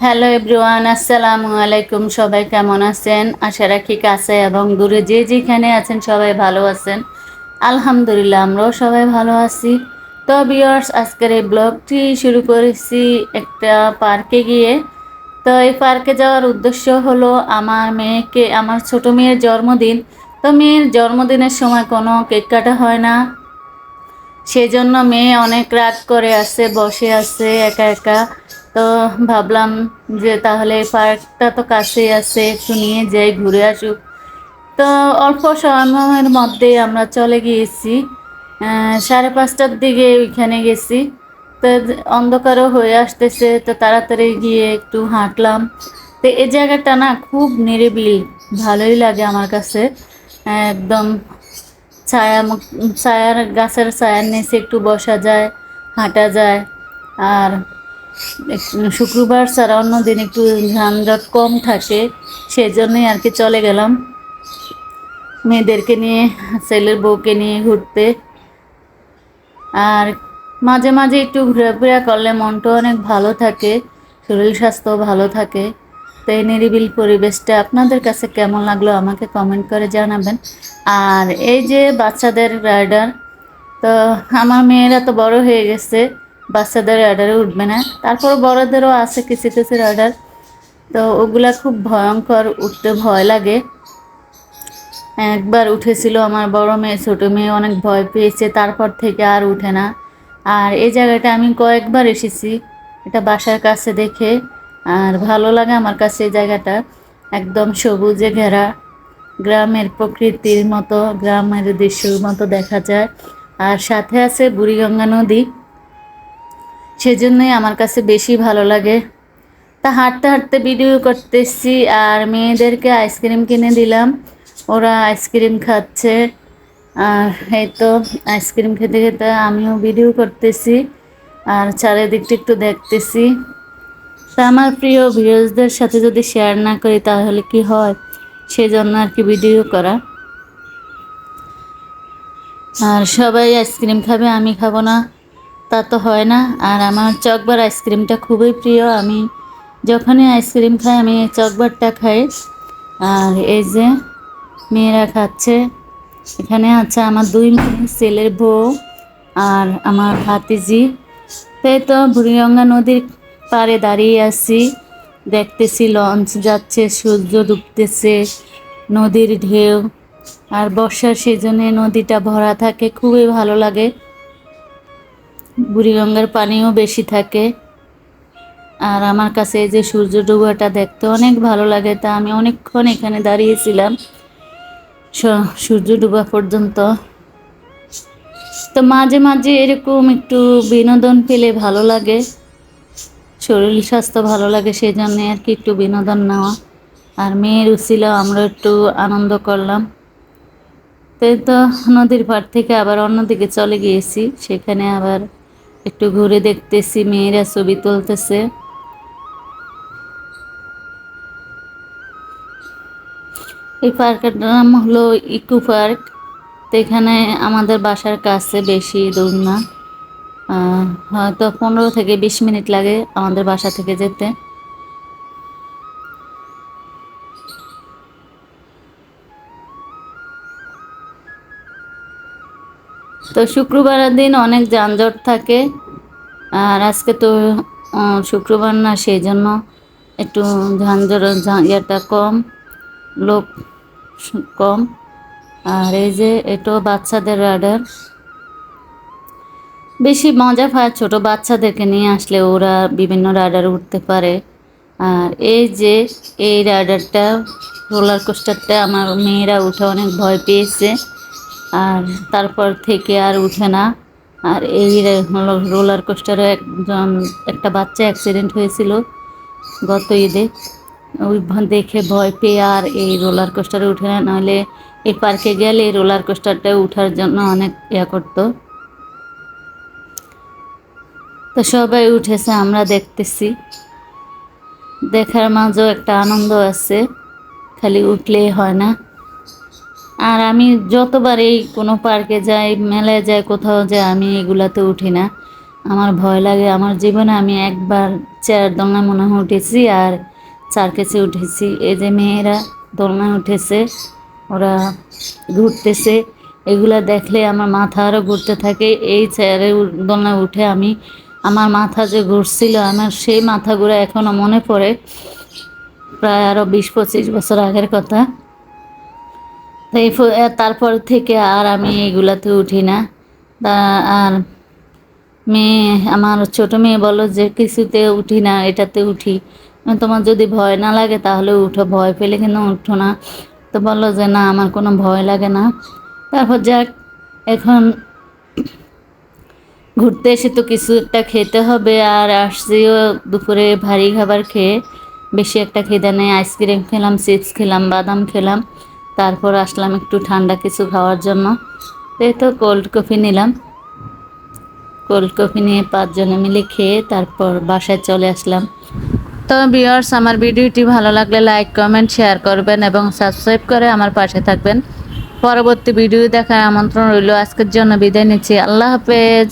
Hello everyone, আসসালামু আলাইকুম। সবাই কেমন আছেন? আশা রাখি কাছে এবং দূরে যে যেখানে আছেন সবাই ভালো আছেন। আলহামদুলিল্লাহ, আমরাও সবাই ভালো আছি। তো ভিউয়ার্স, আজকের এই ব্লগটি শুরু করেছি একটা পার্কে গিয়ে। তো এই পার্কে যাওয়ার উদ্দেশ্য হলো আমার ছোট মেয়ের জন্মদিন। তো মেয়ের জন্মদিনের সময় কোনো কেক কাটা হয় না, সেজন্য মেয়ে অনেক রাগ করে আছে, বসে আছে একা একা। তো ভাবলাম যে তাহলে পার্কটা তো কাছেই আছে, একটু নিয়ে যাই, ঘুরে আসুক। তো অল্প সময়ের মধ্যেই আমরা চলে গিয়েছি। 5:30টার দিকে ওইখানে গেছি। তো অন্ধকারও হয়ে আসতেছে, তো তাড়াতাড়ি গিয়ে একটু হাঁটলাম। তো এই জায়গাটা না খুব নিরিবিলি, ভালোই লাগে আমার কাছে। একদম ছায়া ছায়ার গাছের ছায়ার নিচে একটু বসা যায়, হাঁটা যায়। আর শুক্রবার ছাড়া অন্য দিন একটু যানজট কম থাকে, সেজন্যই আর কি চলে গেলাম মেয়েদেরকে নিয়ে, ছেলের বউকে নিয়ে ঘুরতে। আর মাঝে মাঝে একটু ঘোরাফেরা করলে মনটা অনেক ভালো থাকে, শরীর স্বাস্থ্য ভালো থাকে। তো এই নিরিবিলি পরিবেশটা আপনাদের কাছে কেমন লাগলো আমাকে কমেন্ট করে জানাবেন। আর এই যে বাচ্চাদের রাইডার, তো আমার মেয়েরা তো বড় হয়ে গেছে, বাচ্চাদের রাইডারে উঠবে না। তারপর বড়দেরও আছে কিছু কিছু রাইডার, তো ওগুলা খুব ভয়ঙ্কর, উঠতে ভয় লাগে। একবার উঠেছিল আমার বড় মেয়ে, ছোট মেয়ে অনেক ভয় পেয়েছে, তারপর থেকে আর উঠে না। আর এই জায়গাটা আমি কয়েকবার এসেছি, এটা বাসার কাছে দেখে আর ভালো লাগে আমার কাছে। এই জায়গাটা একদম সবুজে ঘেরা, গ্রামের প্রকৃতির মতো, গ্রামের দৃশ্যের মতো দেখা যায়। আর সাথে আছে বুড়িগঙ্গা নদী, সেজন্যই আমার কাছে বেশি ভালো লাগে। তা হাঁটতে হাঁটতে ভিডিও করতেছি, আর মেয়েদেরকে আইসক্রিম কিনে দিলাম, ওরা আইসক্রিম খাচ্ছে। আর এই তো আইসক্রিম খেতে খেতে আমিও ভিডিও করতেছি আর চারিদিকটা একটু দেখতেছি। তা আমার প্রিয় ভিউয়ার্সদের সাথে যদি শেয়ার না করি তাহলে কি হয়, সেজন্য আর কি ভিডিও করা। আর সবাই আইসক্রিম খাবে, আমি খাবো না তা তো হয় না। আর আমার চকবার আইসক্রিমটা খুবই প্রিয়, আমি যখনই আইসক্রিম খাই আমি এই চকবারটা খাই। আর এই যে মেয়েরা খাচ্ছে, এখানে আছে আমার দুই মেয়ে, ছেলের বউ আর আমার ভাতিজি। তাই তো বুড়িগঙ্গা নদীর পাড়ে দাঁড়িয়ে আছি, দেখতেছি লঞ্চ যাচ্ছে, সূর্য ডুবতেছে, নদীর ঢেউ। আর বর্ষার সিজনে নদীটা ভরা থাকে, খুবই ভালো লাগে। বুড়িগঙ্গার পানিও বেশি থাকে। আর আমার কাছে এই যে সূর্য ডুবাটা দেখতে অনেক ভালো লাগে, তা আমি অনেকক্ষণ এখানে দাঁড়িয়েছিলাম সূর্য ডুবা পর্যন্ত। তো মাঝে মাঝে এরকম একটু বিনোদন পেলে ভালো লাগে, শরীর স্বাস্থ্য ভালো লাগে, সেই জন্যে আর কি একটু বিনোদন নেওয়া। আর মেয়ের উছিলা আমরা একটু আনন্দ করলাম। তাই তো নদীর পাড় থেকে আবার অন্যদিকে চলে গিয়েছি, সেখানে আবার একটু ঘুরে দেখতেছি, মেয়েরা ছবি তুলতেছে। এই পার্কের নাম হলো ইকো পার্ক। তো এখানে আমাদের বাসার কাছে, বেশি দূর না, হয়তো 15 থেকে 20 মিনিট লাগে আমাদের বাসা থেকে যেতে। তো শুক্রবারের দিন অনেক যানজট থাকে, আর আজকে তো শুক্রবার না, সেই জন্য একটু যানজট ইয়েটা কম, লোক কম। আর এই যে এটো বাচ্চাদের রাইডার, বেশি মজা পায় ছোট বাচ্চাদেরকে নিয়ে আসলে, ওরা বিভিন্ন রাইডার উঠতে পারে। আর এই যে এই রাইডারটা, রোলার কোস্টারটা আমার মেয়েরা উঠে অনেক ভয় পেয়েছে, আর তারপর থেকে আর উঠে না। আর এই রোলার কোস্টারে একটা বাচ্চা অ্যাক্সিডেন্ট হয়েছিল গত ঈদে, ওই দেখে ভয় পেয়ে আর এই রোলার কোস্টারে উঠে না, নাহলে এই পার্কে গেলে এই রোলার কোস্টারটা উঠার জন্য অনেক করতো। তো সবাই উঠেছে, আমরা দেখতেছি, দেখার মাঝেও একটা আনন্দ আছে, খালি উঠলেই হয় না। আর আমি যতবার এই কোনো পার্কে যাই, মেলায় যাই, কোথাও যাই, আমি এগুলাতে উঠি না। আমার ভয় লাগে। আমার জীবনে আমি একবার চেয়ার দোলনায় মনে হয় উঠেছি আর সার্কাসে উঠেছি। এই যে মেয়েরা দোলনায় উঠেছে, ওরা ঘুরতেছে, এগুলা দেখলে আমার মাথা আরও ঘুরতে থাকে। এই চেয়ারে দোলনায় উঠে আমার মাথা যে ঘুরছিল, আমার সেই মাথা ঘুরে এখনও মনে পড়ে, প্রায় আরও 20-25 বছর আগের কথা। তাই তারপর থেকে আর আমি এগুলাতে উঠি না। আর মেয়ে, আমার ছোট মেয়ে বলল যে কিছুতে উঠি না, এটাতে উঠি। তোমার যদি ভয় না লাগে তাহলে উঠো, ভয় পেলে কিন্তু উঠো না। তো বললো যে না, আমার কোনো ভয় লাগে না। তারপর যাক, এখন ঘুরতে এসে তো কিছু একটা খেতে হবে। আর আসছিও দুপুরে ভারী খাবার খেয়ে, বেশি একটা খিদে নেই। আইসক্রিম খেলাম, চিপস খেলাম, বাদাম খেলাম। তারপর আসলাম একটু ঠান্ডা কিছু খাওয়ার জন্য। এই তো কোল্ড কফি নিলাম। কোল্ড কফি নিয়ে 5 জনে মিলে খেয়ে তারপর বাসায় চলে আসলাম। তো ভিউয়ার্স, আমার ভিডিওটি ভালো লাগলে লাইক, কমেন্ট, শেয়ার করবেন এবং সাবস্ক্রাইব করে আমার পাশে থাকবেন। পরবর্তী ভিডিও দেখার আমন্ত্রণ রইল। আজকের জন্য বিদায় নিচ্ছি। আল্লাহ হাফেজ।